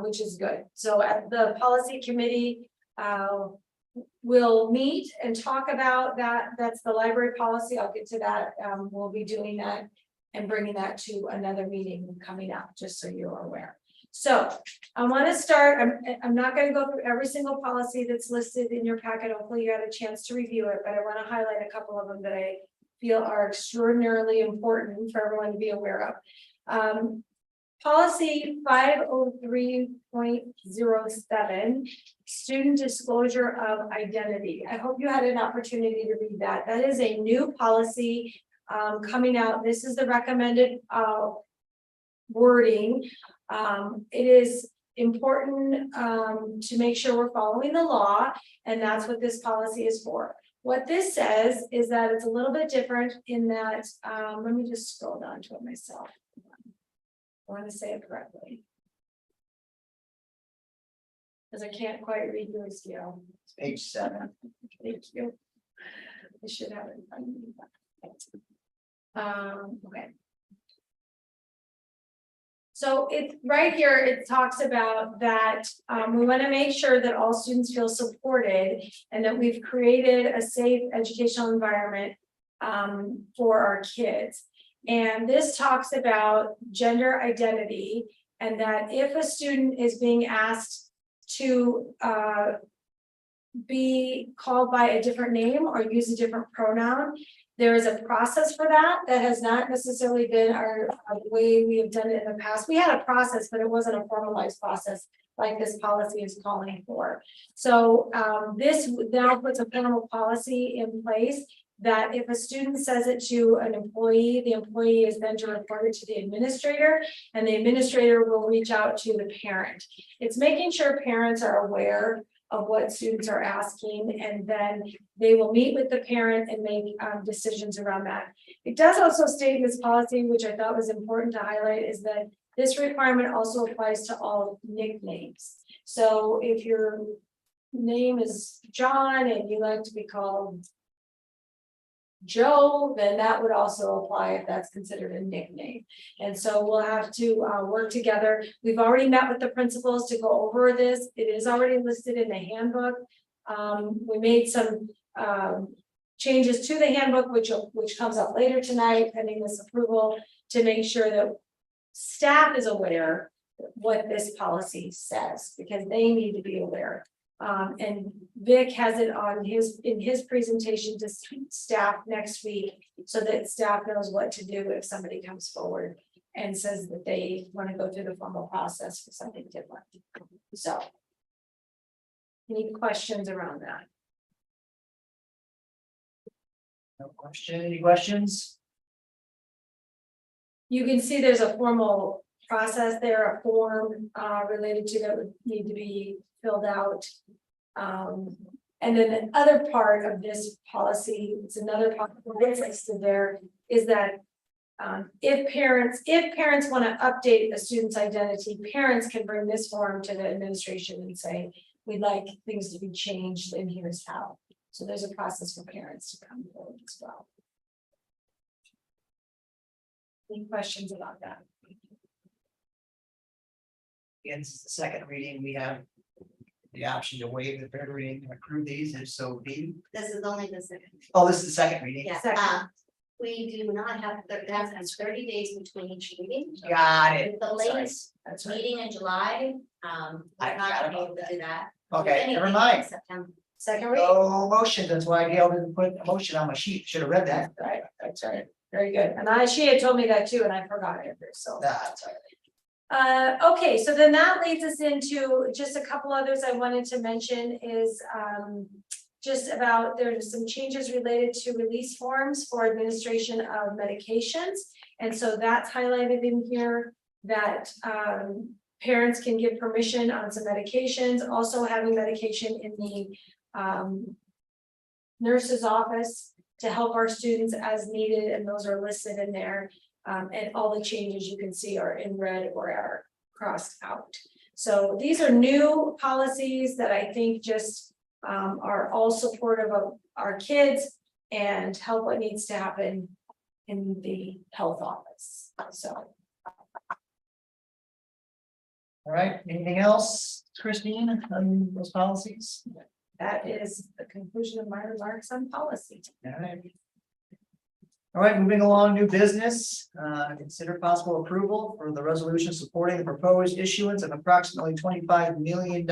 which is good. So at the policy committee, we'll meet and talk about that. That's the library policy. I'll get to that. We'll be doing that and bringing that to another meeting coming up, just so you're aware. So I want to start, I'm not going to go through every single policy that's listed in your packet. Hopefully you had a chance to review it, but I want to highlight a couple of them that I feel are extraordinarily important for everyone to be aware of. Policy 503.07, student disclosure of identity. I hope you had an opportunity to read that. That is a new policy coming out. This is the recommended wording. It is important to make sure we're following the law, and that's what this policy is for. What this says is that it's a little bit different in that, let me just scroll down to it myself. I want to say it correctly. Because I can't quite read your scale. It's page 7. Thank you. I should have it in front of me. Okay. So it's right here, it talks about that we want to make sure that all students feel supported and that we've created a safe educational environment for our kids. And this talks about gender identity, and that if a student is being asked to be called by a different name or use a different pronoun, there is a process for that. That has not necessarily been our way we have done it in the past. We had a process, but it wasn't a formalized process like this policy is calling for. So this now puts a formal policy in place that if a student says it to an employee, the employee is then to report it to the administrator, and the administrator will reach out to the parent. It's making sure parents are aware of what students are asking, and then they will meet with the parent and make decisions around that. It does also state in this policy, which I thought was important to highlight, is that this requirement also applies to all nicknames. So if your name is John and you like to be called Joe, then that would also apply if that's considered a nickname. And so we'll have to work together. We've already met with the principals to go over this. It is already listed in the handbook. We made some changes to the handbook, which comes up later tonight, pending this approval, to make sure that staff is aware what this policy says, because they need to be aware. And Vic has it on in his presentation to staff next week, so that staff knows what to do if somebody comes forward and says that they want to go through the formal process for something different. So, any questions around that? No question, any questions? You can see there's a formal process there, a form related to that would need to be filled out. And then the other part of this policy, it's another part that's listed there, is that if parents want to update a student's identity, parents can bring this form to the administration and say, we'd like things to be changed, and here's how. So there's a process for parents to come forward as well. Any questions about that? Again, this is the second reading, we have the option to waive the third reading and approve these, if so be. This is only the second. Oh, this is the second reading. Yeah, Second. we do not have, that's 30 days between each meeting. Got it. The Sorry. latest That's right. meeting in July, I we're not forgot gonna be about able to do that. Okay, Anything never in mind. September. Second read. No motion, that's why Gail didn't put a motion on my sheet, should have read that. Right, that's right. Very good. And she had told me that too, and I forgot it, so. That's all right. Okay, so then that leads us into just a couple others I wanted to mention is just about, there's some changes related to release forms for administration of medications. And so that's highlighted in here, that parents can give permission on some medications, also having medication in the nurse's office to help our students as needed, and those are listed in there. And all the changes you can see are in red or are crossed out. So these are new policies that I think just are all supportive of our kids and help what needs to happen in the health office. So. All right, anything else, Christine, on those policies? That is the conclusion of my remarks on policy. All right. All right, moving along, new business, consider possible approval for the resolution supporting the proposed issuance of approximately $25 million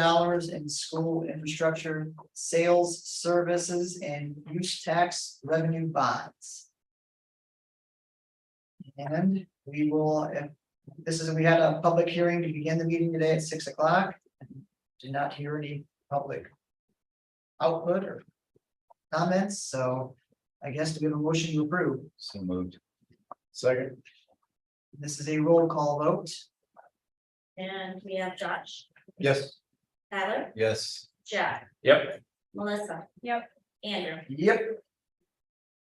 in school infrastructure, sales, services, and use tax revenue bonds. And we will, we had a public hearing to begin the meeting today at 6 o'clock. Did not hear any public output or comments, so I guess to give a motion to approve. So moved. Second. This is a roll call vote. And we have Josh, Yes. Tyler, Yes. Jack, Yep. Melissa. Yep. Andrew. Yep.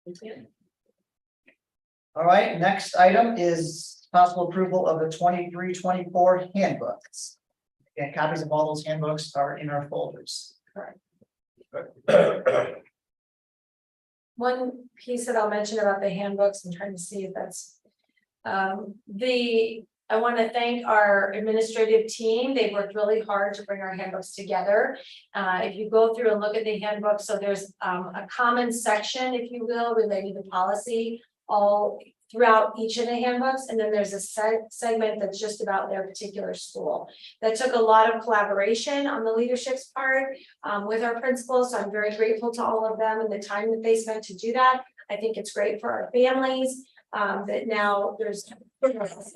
Thank you. All right, next item is possible approval of the 23-24 handbooks. And copies of all those handbooks are in our folders. One piece that I'll mention about the handbooks, I'm trying to see if that's. I want to thank our administrative team. They've worked really hard to bring our handbooks together. If you go through and look at the handbook, so there's a common section, if you will, related to policy all throughout each of the handbooks, and then there's a segment that's just about their particular school. That took a lot of collaboration on the leadership's part with our principals, so I'm very grateful to all of them and the time that they spent to do that. I think it's great for our families that now there's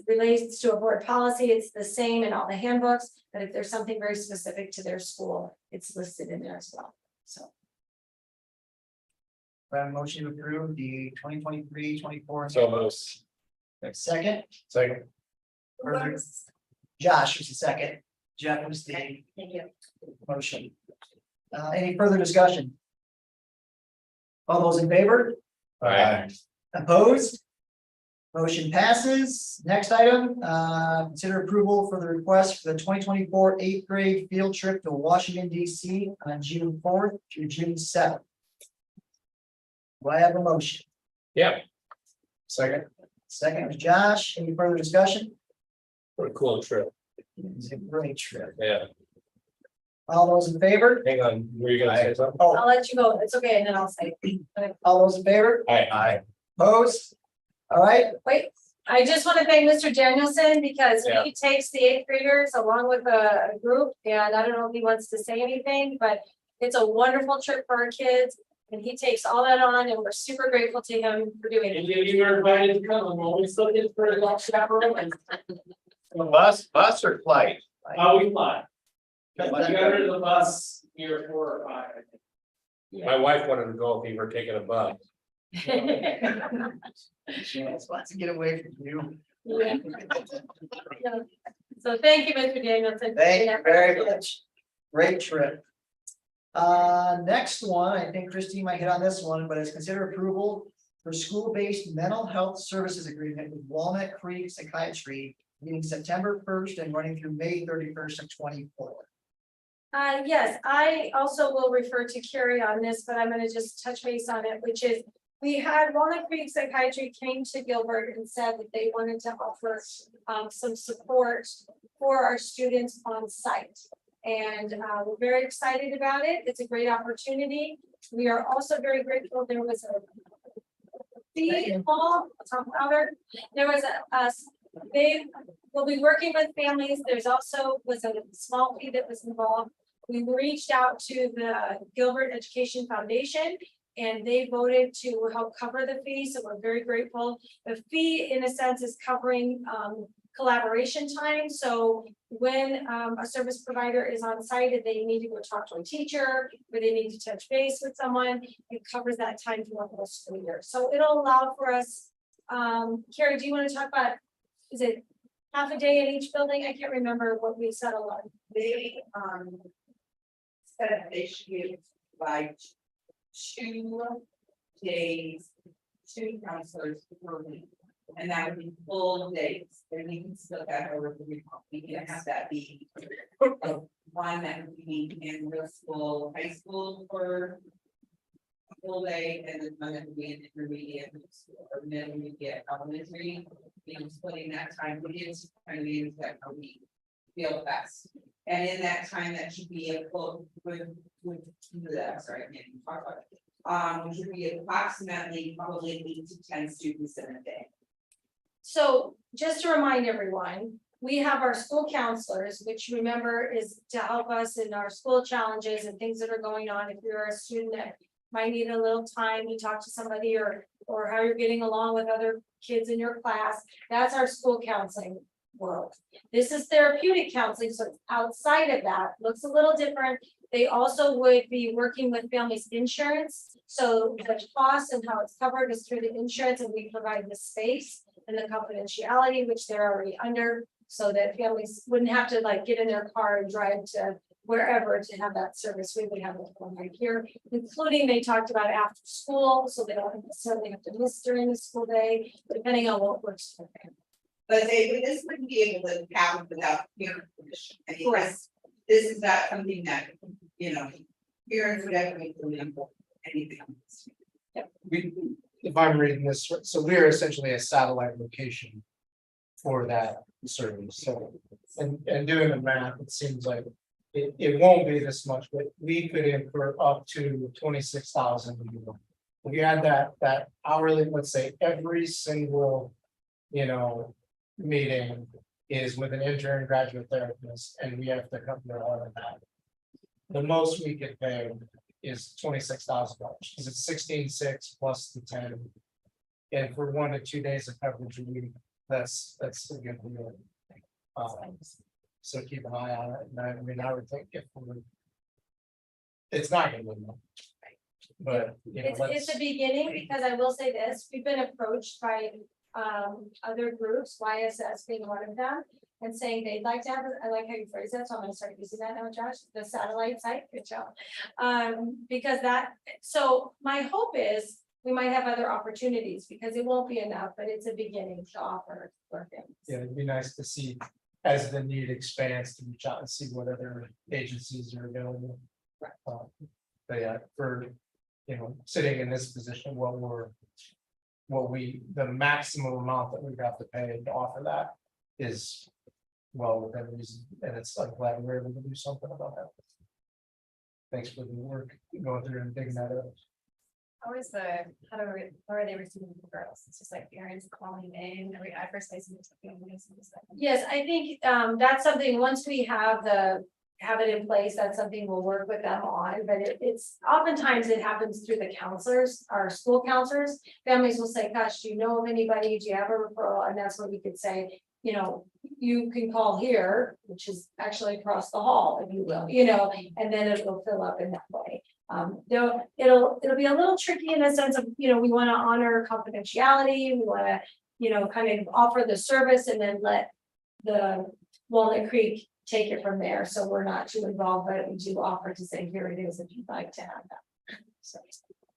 relates to a board policy, it's the same in all the handbooks, but if there's something very specific to their school, it's listed in there as well, so. We have a motion to approve the 2023-24. So most. Second, Second. Josh was the second, Jeff was the Thank you. motion. Any further discussion? All those in favor? Opposed? Motion passes. Next item, consider approval for the request for the 2024 8th grade field trip to Washington DC on June 4th through June 7th. Do I have a motion? Yeah. Second, Second was Josh. Any further discussion? pretty cool trip, It's a great trip. yeah, All those in favor? hang on, were you gonna say something? Oh, I'll let you go. It's okay, and then I'll say. all those in favor? Aye. Opposed? All right, Wait, I just want to thank Mr. Danielson because Yeah. he takes the 8th graders along with a group, and I don't know if he wants to say anything, but it's a wonderful trip for our kids. And he takes all that on, and we're super grateful to him for doing it. You were invited to come, I'm always looking for a little chaperone. Bus or flight? Oh, we fly. We got rid of the bus year 4 or 5, I think. My wife wanted to go if he were taking a bus. she just wants to get away from you. Yeah. So thank you, Mr. Danielson. Thank you very much. Great trip. Next one, I think Christine might hit on this one, but it's consider approval for school-based mental health services agreement with Walnut Creek Psychiatry, meeting September 1st and running through May 31st of 24. Yes, I also will refer to Carrie on this, but I'm gonna just touch base on it, which is. We had Walnut Creek Psychiatry came to Gilbert and said that they wanted to offer some support for our students on site. And we're very excited about it. It's a great opportunity. We are also very grateful. There was a fee involved, there was they will be working with families. There's also was a small fee that was involved. We reached out to the Gilbert Education Foundation, and they voted to help cover the fee, so we're very grateful. The fee, in a sense, is covering collaboration time. So when a service provider is on site and they need to go talk to a teacher, or they need to touch base with someone, it covers that time for the whole school year. So it'll allow for us. Carrie, do you want to talk about, is it half a day in each building? I can't remember what we settled on. They, said they should give like 2 days, 2 counselors per week. And that would be full days, and we can still have over the week, we can have that be. One that would be in middle school, high school for a full day, and then one that would be in intermediate middle school, or then we get elementary. Splitting that time, we get kind of use that a week, feel best. And in that time, that should be a full, with that, sorry, I can't even talk about it. Which would be approximately probably 8 to 10 students in a day. So just to remind everyone, we have our school counselors, which remember is to help us in our school challenges and things that are going on. If you're a student that might need a little time to talk to somebody or how you're getting along with other kids in your class, that's our school counseling world. This is therapeutic counseling, so it's outside of that, looks a little different. They also would be working with families' insurance. So the cost and how it's covered is through the insurance, and we provide the space and the confidentiality, which they're already under, so that families wouldn't have to like get in their car and drive to wherever to have that service. We would have it right here, including they talked about after school, so they don't necessarily have to miss during the school day, depending on what works for them. But this wouldn't be able to happen without parent permission. I mean, Correct. this is not something that, parents would have to make them involved in anything. If I'm reading this, so we are essentially a satellite location for that service, so, and doing the math, it seems like it won't be this much, but we could incur up to 26,000. If you had that hourly, let's say every single, meeting is with an intern graduate therapist, and we have to cover all of that. The most we could pay is $26,000, because it's 16,600 plus the 10. And for 1 to 2 days of coverage a week, that's a good deal. So keep an eye on it, and I would think if it's not gonna be much. But It's a beginning, because I will say this, we've been approached by other groups, YSS being one of them. and saying they'd like to have, I like how you phrase that, so I'm gonna start using that now, Josh, the satellite site, good job. Because so my hope is we might have other opportunities, because it won't be enough, but it's a beginning to offer for things. Yeah, it'd be nice to see as the need expands to reach out and see what other agencies are available. But yeah, for, you know, sitting in this position, the maximum amount that we have to pay to offer that is well within reason, and it's like glad we're able to do something about that. Thanks for the work going through and digging that up. How are they receiving the girls? It's just like parents calling in, I first say something to families. Yes, I think that's something, once we have it in place, that's something we'll work with them on, but it's oftentimes it happens through the counselors, our school counselors. Families will say, gosh, do you know of anybody? Do you have a referral? And that's what we could say, you know, you can call here, which is actually across the hall, if you will, you know, and then it'll fill up in that way. It'll be a little tricky in the sense of, you know, we want to honor confidentiality, we want to, you know, kind of offer the service and then let the Walnut Creek take it from there, so we're not too involved, but we do offer to say, here it is, if you'd like to have that. So,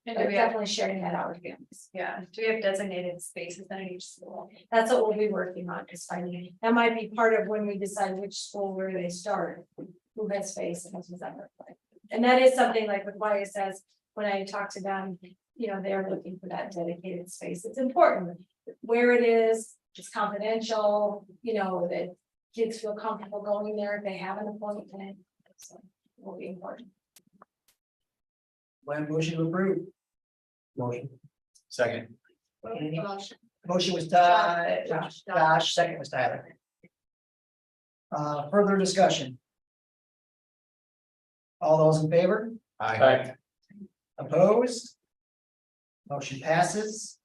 And but do we have, definitely sharing that out with families. yeah, do we have designated spaces in each school? That's what we'll be working on, is finding, that might be part of when we decide which school, where they start, who has space, and what does that look like. And that is something like what Wyatt says, when I talk to them, you know, they're looking for that dedicated space. It's important where it is, it's confidential, you know, that kids feel comfortable going there if they have an appointment. So it will be important. When motion to approve. Motion. Second. Motion. Motion was Josh. Josh, second was Tyler. Further discussion. All those in favor? Aye. Opposed? Motion passes.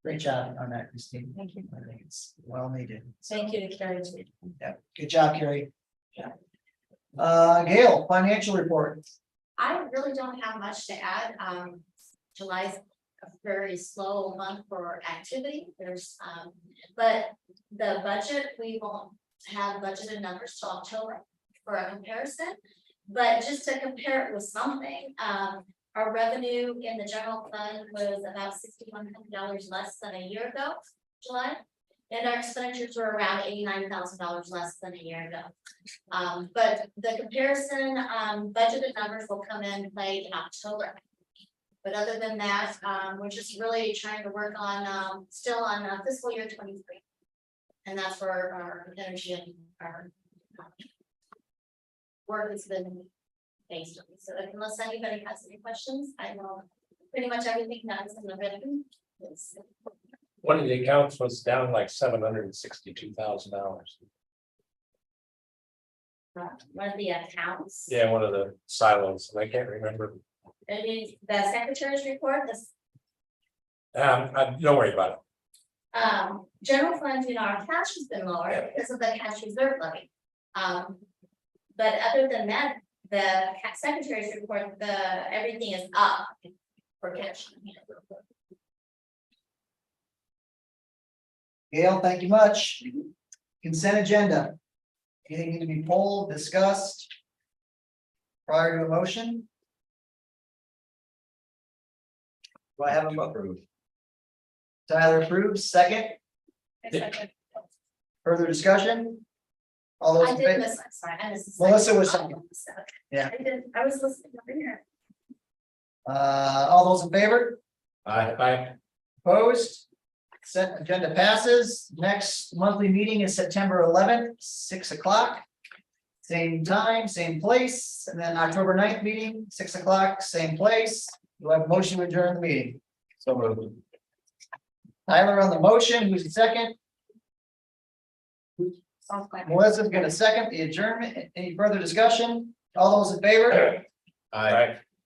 Great job on that, Christine. Thank you. I think it's well needed. Thank you to Carrie too. Yeah, good job, Carrie. Gail, financial report. I really don't have much to add. July's a very slow month for activity. But the budget, we won't have budgeted numbers till October for a comparison. But just to compare it with something, our revenue in the general fund was about $6,100 less than a year ago, July. And our expenditures were around $89,000 less than a year ago. But the comparison, budgeted numbers will come in play in October. But other than that, we're just really trying to work on, still on fiscal year 23. And that's where our energy and our work has been based on. So unless anybody has any questions, I know pretty much everything that's in the written. One of the accounts was down like $762,000. One of the accounts. Yeah, one of the silos, and I can't remember. I mean, the secretary's report, this, Don't worry about it. general fund, you know, our cash has been lower because of the cash reserve levy. But other than that, the secretary's report, everything is up for cash. Gail, thank you much. Consent agenda. Anything need to be pulled, discussed? Prior to a motion? Do I have a vote? Approved. Tyler approves, second. Further discussion? All those I in did favor? miss, I'm sorry, I missed. Melissa was second. Yeah. I was listening over here. All those in favor? Aye. Opposed? Consent agenda passes. Next monthly meeting is September 11th, 6 o'clock. Same time, same place, and then October 9th meeting, 6 o'clock, same place. Do I have a motion to adjourn the meeting? So moved. Tyler on the motion, who's the second? Sounds like. Melissa's gonna second the adjournment. Any further discussion? All those in favor? Aye.